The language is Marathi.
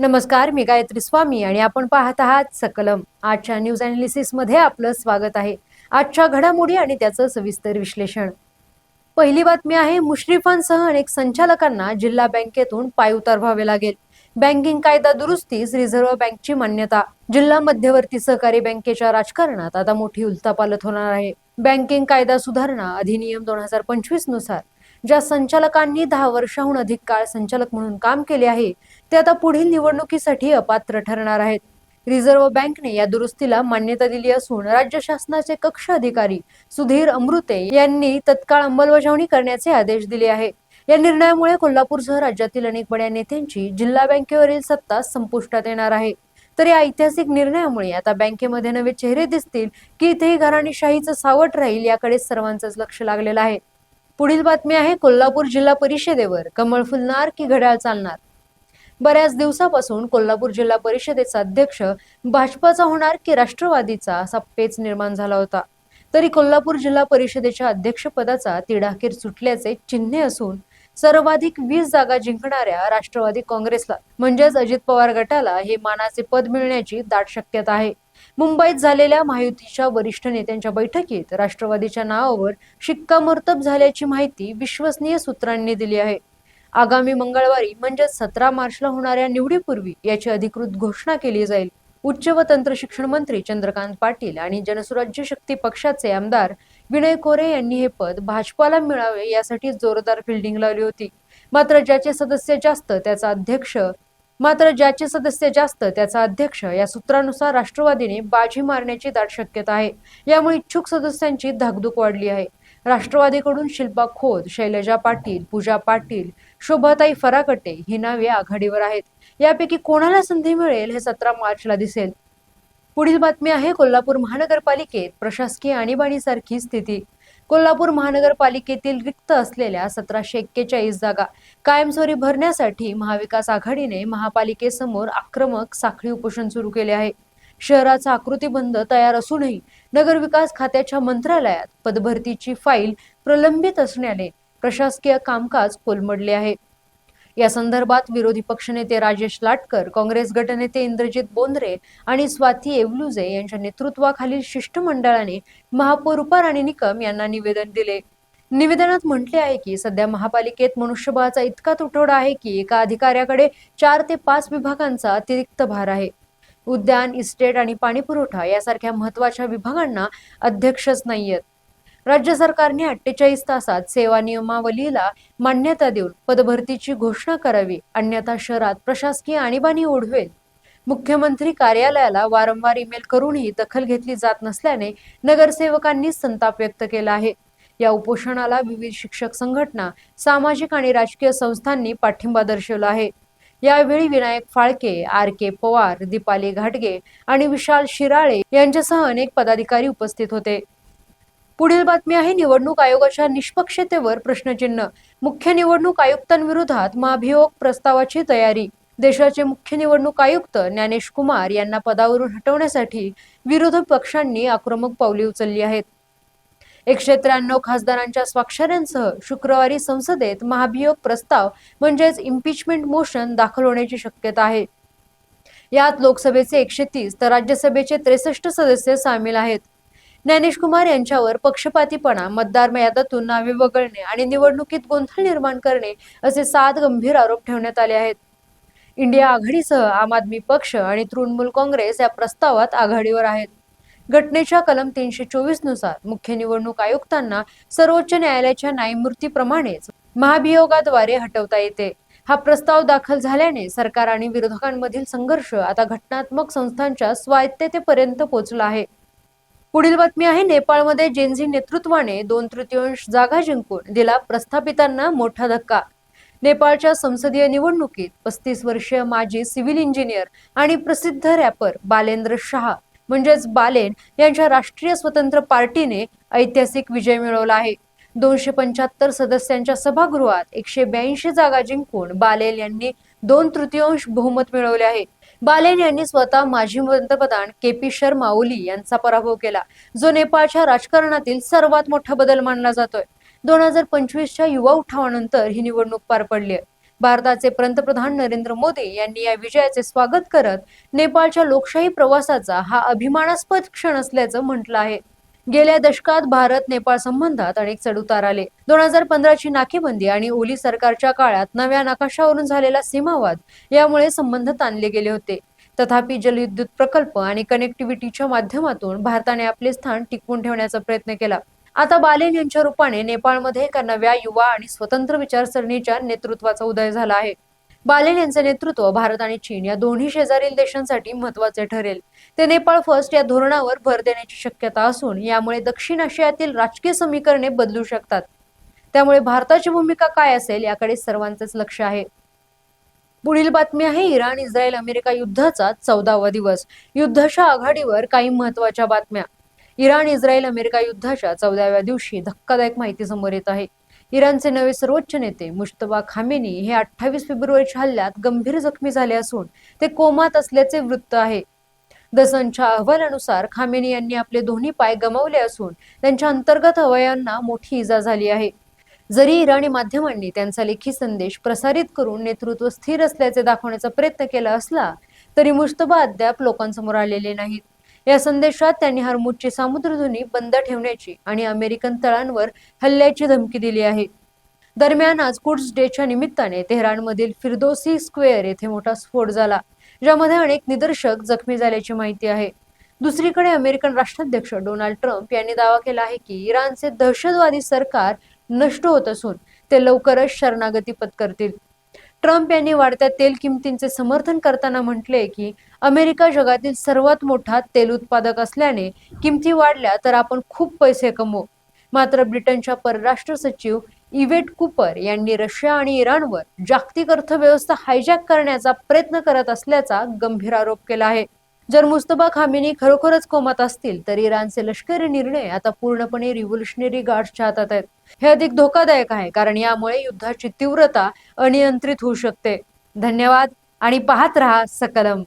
नमस्कार, मी गायत्री स्वामी आणि आपण पाहत आहात सकलम. आजच्या न्यूज अनालिसिस मध्ये आपलं स्वागत आहे. आजच्या घडामोडी आणि त्याचं सविस्तर विश्लेषण. पहिली बातमी आहे, मुश्रीफांसह अनेक संचालकांना जिल्हा बँकेतून पायउतार व्हावे लागेल. बँकिंग कायदा दुरुस्तीस रिझर्व्ह बँकची मान्यता. जिल्हा मध्यवर्ती सहकारी बँकेच्या राजकारणात आता मोठी उलथापालथ होणार आहे. बँकिंग कायदा सुधारणा अधिनियम 2025 नुसार ज्या संचालकांनी 10 वर्षांहून अधिक काळ संचालक म्हणून काम केले आहे ते आता पुढील निवडणुकीसाठी अपात्र ठरणार आहेत. रिझर्व्ह बँकेने या दुरुस्तीला मान्यता दिली असून राज्य शासनाचे कक्ष अधिकारी सुधीर अमृते यांनी तत्काळ अंमलबजावणी करण्याचे आदेश दिले आहे. या निर्णयामुळे कोल्हापूरसह राज्यातील अनेक बड्या नेत्यांची जिल्हा बँकेवरील सत्ता संपुष्टात येणार आहे. तर या ऐतिहासिक निर्णयामुळे आता बँकेमध्ये नवे चेहरे दिसतील की इथेही घराणेशाहीचं सावट राहील याकडे सर्वांचंच लक्ष लागलेलं आहे. पुढील बातमी आहे, कोल्हापूर जिल्हा परिषदेवर कमळ फुलणार की घड्याळ चालणार. बऱ्याच दिवसापासून कोल्हापूर जिल्हा परिषदेचा अध्यक्ष भाजपाचा होणार की राष्ट्रवादीचा असा पेच निर्माण झाला होता. तरी कोल्हापूर जिल्हा परिषदेच्या अध्यक्षपदाचा तिढा अखेर सुटल्याचे चिन्हे असून सर्वाधिक 20 जागा जिंकणाऱ्या राष्ट्रवादी काँग्रेसला म्हणजेच अजित पवार गटाला हे मानाचे पद मिळण्याची दाट शक्यता आहे. मुंबईत झालेल्या महायुतीच्या वरिष्ठ नेत्यांच्या बैठकीत राष्ट्रवादीच्या नावावर शिक्कामोर्तब झाल्याची माहिती विश्वसनीय सूत्रांनी दिली आहे. आगामी मंगळवारी म्हणजेच 17 मार्चला होणाऱ्या निवडीपूर्वी याची अधिकृत घोषणा केली जाईल. उच्च व तंत्र शिक्षण मंत्री चंद्रकांत पाटील आणि जनसुराज्य शक्ती पक्षाचे आमदार विनय कोरे यांनी हे पद भाजपाला मिळावे यासाठी जोरदार फिल्डिंग लावली होती. मात्र ज्याचे सदस्य जास्त त्याचा अध्यक्ष या सूत्रानुसार राष्ट्रवादीने बाजी मारण्याची दाट शक्यता आहे. यामुळे इच्छुक सदस्यांची धाकधूक वाढली आहे. राष्ट्रवादीकडून शिल्पा खोत, शैलजा पाटील, पूजा पाटील, शोभाताई फराकटे ही नावे आघाडीवर आहेत. यापैकी कोणाला संधी मिळेल हे 17 मार्चला दिसेल. पुढील बातमी आहे, कोल्हापूर महानगरपालिकेत प्रशासकीय आणीबाणीसारखी स्थिती. कोल्हापूर महानगरपालिकेतील रिक्त असलेल्या 1741 जागा कायमस्वरूपी भरण्यासाठी महाविकास आघाडीने महापालिकेसमोर आक्रमक साखळी उपोषण सुरू केले आहे. शहराचा आकृतीबंध तयार असूनही नगरविकास खात्याच्या मंत्रालयात पदभरतीची फाईल प्रलंबित असण्याने प्रशासकीय कामकाज कोलमडले आहे. या संदर्भात विरोधी पक्षनेते राजेश लाटकर, काँग्रेस गटनेते इंद्रजित बोंद्रे आणि स्वाती एवलुजे यांच्या नेतृत्वाखालील शिष्टमंडळाने महापौर रूपा राणी निकम यांना निवेदन दिले. निवेदनात म्हटले आहे की सध्या महापालिकेत मनुष्यबळाचा इतका तुटवडा आहे की एका अधिकाऱ्याकडे 4 ते 5 विभागांचा अतिरिक्त भार आहे. उद्यान, इस्टेट आणि पाणीपुरवठा यासारख्या महत्वाच्या विभागांना अध्यक्षच नाहीयेत. राज्य सरकारने 48 तासात सेवा नियमावलीला मान्यता देऊन पदभरतीची घोषणा करावी, अन्यथा शहरात प्रशासकीय आणीबाणी ओढवेल. मुख्यमंत्री कार्यालयाला वारंवार ईमेल करूनही दखल घेतली जात नसल्याने नगरसेवकांनी संताप व्यक्त केला आहे. या उपोषणाला विविध शिक्षक संघटना, सामाजिक आणि राजकीय संस्थांनी पाठिंबा दर्शवला आहे. यावेळी विनायक फाळके, आर.के. पवार, दीपाली घाटगे आणि विशाल शिराळे यांच्यासह अनेक पदाधिकारी उपस्थित होते. पुढील बातमी आहे, निवडणूक आयोगाच्या निष्पक्षतेवर प्रश्नचिन्ह. मुख्य निवडणूक आयुक्तांविरोधात महाभियोग प्रस्तावाची तयारी. देशाचे मुख्य निवडणूक आयुक्त ज्ञानेश कुमार यांना पदावरून हटवण्यासाठी विरोधी पक्षांनी आक्रमक पावले उचलली आहेत. 193 खासदारांच्या स्वाक्षऱ्यांसह शुक्रवारी संसदेत महाभियोग प्रस्ताव म्हणजेच इम्पिचमेंट मोशन दाखल होण्याची शक्यता आहे. यात लोकसभेचे 130 तर राज्यसभेचे 63 सदस्य सामील आहेत. ज्ञानेश कुमार यांच्यावर पक्षपातीपणा, मतदार याद्यांतून नावे वगळणे आणि निवडणुकीत गोंधळ निर्माण करणे असे 7 गंभीर आरोप ठेवण्यात आले आहेत. इंडिया आघाडीसह आम आदमी पक्ष आणि तृणमूल काँग्रेस या प्रस्तावात आघाडीवर आहेत. घटनेच्या कलम 324 नुसार मुख्य निवडणूक आयुक्तांना सर्वोच्च न्यायालयाच्या न्यायमूर्तीप्रमाणेच महाभियोगाद्वारे हटवता येते. हा प्रस्ताव दाखल झाल्याने सरकार आणि विरोधकांमधील संघर्ष आता घटनात्मक संस्थांच्या स्वायत्ततेपर्यंत पोहोचला आहे. पुढील बातमी आहे, नेपाळमध्ये जेनझी नेतृत्वाने 2/3 जागा जिंकून दिला प्रस्थापितांना मोठा धक्का. नेपाळच्या संसदीय निवडणुकीत 35 वर्षीय माजी सिव्हिल इंजिनियर आणि प्रसिद्ध रॅपर बालेंद्र शाह म्हणजेच बालेन यांच्या राष्ट्रीय स्वतंत्र पार्टीने ऐतिहासिक विजय मिळवला आहे. 275 सदस्यांच्या सभागृहात 182 जागा जिंकून बालेन यांनी 2/3 बहुमत मिळवले आहे. बालेन यांनी स्वतः माजी पंतप्रधान के.पी. शर्मा ओली यांचा पराभव केला, जो नेपाळच्या राजकारणातील सर्वात मोठा बदल मानला जातोय. 2025च्या युवा उठावानंतर ही निवडणूक पार पडली आहे. भारताचे पंतप्रधान नरेंद्र मोदी यांनी या विजयाचे स्वागत करत नेपाळच्या लोकशाही प्रवासाचा हा अभिमानास्पद क्षण असल्याचं म्हटलं आहे. गेल्या दशकात भारत नेपाळ संबंधात अनेक चढउतार आले. 2015 ची नाकेबंदी आणि ओली सरकारच्या काळात नव्या नकाशावरून झालेला सीमावाद यामुळे संबंध ताणले गेले होते. तथापि जलविद्युत प्रकल्प आणि कनेक्टिव्हिटीच्या माध्यमातून भारताने आपले स्थान टिकवून ठेवण्याचा प्रयत्न केला. आता बालेन यांच्या रूपाने नेपाळमध्ये एका नव्या युवा आणि स्वतंत्र विचारसरणीच्या नेतृत्वाचा उदय झाला आहे. बालेन यांचे नेतृत्व भारत आणि चीन या दोन्ही शेजारील देशांसाठी महत्त्वाचे ठरेल. ते नेपाळ फर्स्ट या धोरणावर भर देण्याची शक्यता असून यामुळे दक्षिण आशियातील राजकीय समीकरणे बदलू शकतात. त्यामुळे भारताची भूमिका काय असेल याकडे सर्वांचेच लक्ष आहे. पुढील बातमी आहे इराण इस्रायल अमेरिका युद्धाचा 14वा दिवस. युद्धाच्या आघाडीवर काही महत्त्वाच्या बातम्या. इराण इस्रायल अमेरिका युद्धाच्या 14व्या दिवशी धक्कादायक माहिती समोर येत आहे. इराणचे नवे सर्वोच्च नेते मुश्तबा खामेनी हे 28 फेब्रुवारीच्या हल्ल्यात गंभीर जखमी झाले असून ते कोमात असल्याचे वृत्त आहे. द सनच्या अहवालानुसार खामेनी यांनी आपले दोन्ही पाय गमावले असून त्यांच्या अंतर्गत अवयवांना मोठी इजा झाली आहे. जरी इराणी माध्यमांनी त्यांचा लेखी संदेश प्रसारित करून नेतृत्व स्थिर असल्याचे दाखवण्याचा प्रयत्न केला असला तरी मुश्तबा अद्याप लोकांसमोर आलेले नाहीत. या संदेशात त्यांनी हरमुजची सामुद्रधुनी बंद ठेवण्याची आणि अमेरिकन तळांवर हल्ल्याची धमकी दिली आहे. दरम्यान आज कुड्स डेच्या निमित्ताने तेहरानमधील फिरदौसी स्क्वेअर येथे मोठा स्फोट झाला, ज्यामध्ये अनेक निदर्शक जखमी झाल्याची माहिती आहे. दुसरीकडे अमेरिकन राष्ट्राध्यक्ष डोनाल्ड ट्रम्प यांनी दावा केला आहे की इराणचे दहशतवादी सरकार नष्ट होत असून ते लवकरच शरणागती पत्करतील. ट्रम्प यांनी वाढत्या तेल किमतींचे समर्थन करताना म्हटले की अमेरिका जगातील सर्वात मोठा तेल उत्पादक असल्याने किमती वाढल्या तर आपण खूप पैसे कमवू. मात्र ब्रिटनच्या परराष्ट्र सचिव इवेट कुपर यांनी रशिया आणि इराणवर जागतिक अर्थव्यवस्था हायजॅक करण्याचा प्रयत्न करत असल्याचा गंभीर आरोप केला आहे. जर मुस्तफा खामेनी खरोखरच कोमात असतील तर इराणचे लष्करी निर्णय आता पूर्णपणे रिव्होल्युशनरी गार्डच्या हातात आहेत. हे अधिक धोकादायक आहे कारण यामुळे युद्धाची तीव्रता अनियंत्रित होऊ शकते. धन्यवाद आणि पाहत रहा सकलम.